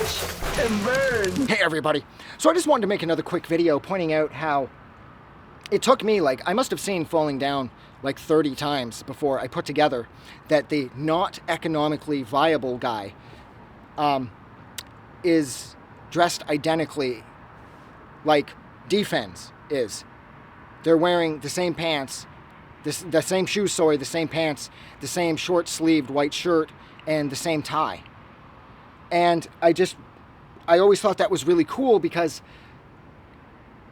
watch and burn. Hey everybody. So I just wanted to make another quick video pointing out how it took me, like, I must have seen Falling Down like 30 times before I put together that the not economically viable guy is dressed identically like Defense is. They're wearing the same pants, the same shoes, the same pants, the same short-sleeved white shirt, and the same tie. And I always thought that was really cool because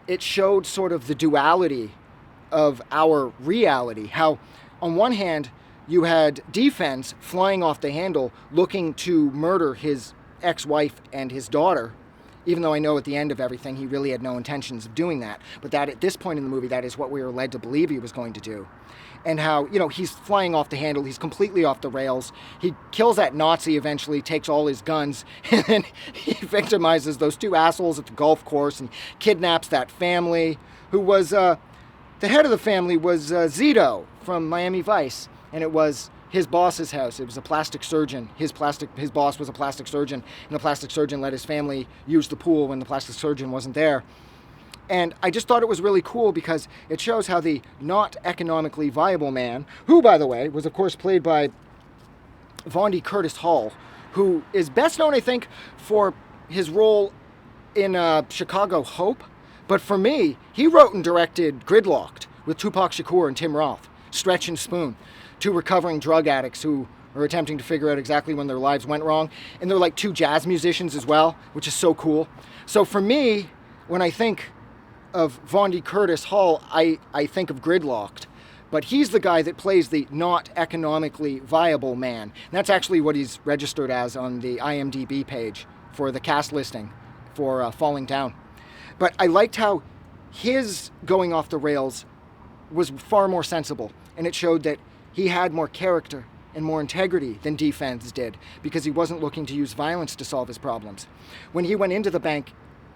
it showed sort of the duality of our reality. How, on one hand, you had Defense flying off the handle looking to murder his ex-wife and his daughter, even though I know at the end of everything he really had no intentions of doing that. But that at this point in the movie, that is what we were led to believe he was going to do. And how, you know, he's flying off the handle, he's completely off the rails. He kills that Nazi eventually, takes all his guns, and then he victimizes those two assholes at the golf course and kidnaps that family, who was, the head of the family was Zito from Miami Vice, and it was his boss's house. It was a plastic surgeon. His boss was a plastic surgeon, and the plastic surgeon let his family use the pool when the plastic surgeon wasn't there. And I just thought it was really cool because it shows how the not economically viable man, who, by the way, was of course played by Vondie Hall, who is best known, I think, for his role in Chicago Hope. But for me, he wrote and directed Gridlocked with Tupac Shakur and Tim Roth, Stretch and Spoon, two recovering drug addicts who are attempting to figure out exactly when their lives went wrong. And they're like two jazz musicians as well, which is so cool. So for me, when I think of Vondie Hall, I think of Gridlocked. But he's the guy that plays the not economically viable man. And that's actually what he's registered as on the IMDb page for the cast listing for Falling Down. But I liked how his going off the rails was far more sensible. And it showed that he had more character and more integrity than Defense did, because he wasn't looking to use violence to solve his problems. When he went into the bank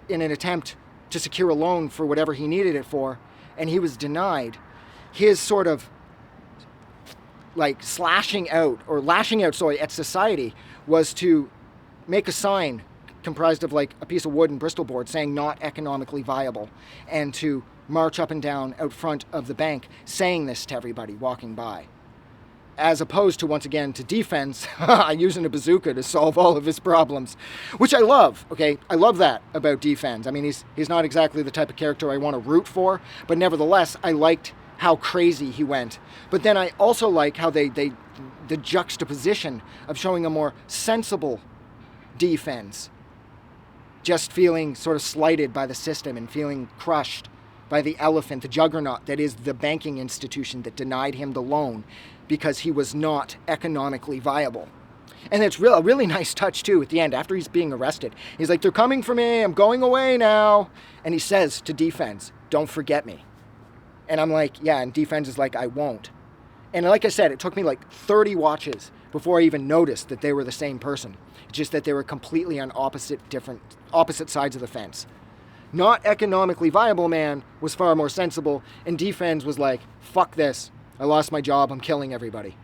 in an attempt to secure a loan for whatever he needed it for, and he was denied, his sort of like lashing out at society was to make a sign comprised of like a piece of wood and Bristol board saying not economically viable, and to march up and down out front of the bank saying this to everybody walking by. As opposed to, once again, to Defense using a bazooka to solve all of his problems, which I love, okay? I love that about Defense. I mean, he's not exactly the type of character I want to root for, but nevertheless, I liked how crazy he went. But then I also like how the juxtaposition of showing a more sensible Defense, just feeling sort of slighted by the system and feeling crushed by the elephant, the juggernaut that is the banking institution that denied him the loan because he was not economically viable. And it's a really nice touch, too, at the end, after he's being arrested. He's like, they're coming for me, I'm going away now. And he says to Defense, don't forget me. And I'm like, yeah, and Defense is like, I won't. And like I said, it took me like 30 watches before I even noticed that they were the same person. It's just that they were completely on opposite sides of the fence. Not economically viable man was far more sensible, and Defense was like, fuck this. I lost my job, I'm killing everybody.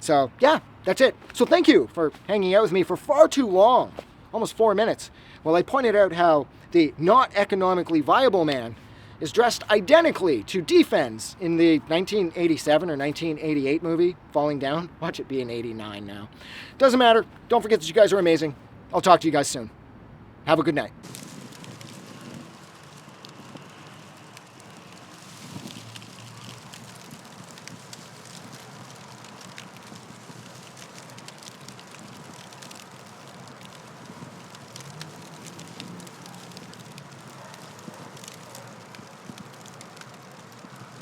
So, yeah, that's it. So thank you for hanging out with me for far too long, almost 4 minutes, while I pointed out how the not economically viable man is dressed identically to Defense in the 1987 or 1988 movie, Falling Down. Watch it be in 89 now. Doesn't matter. Don't forget that you guys are amazing. I'll talk to you guys soon. Have a good night.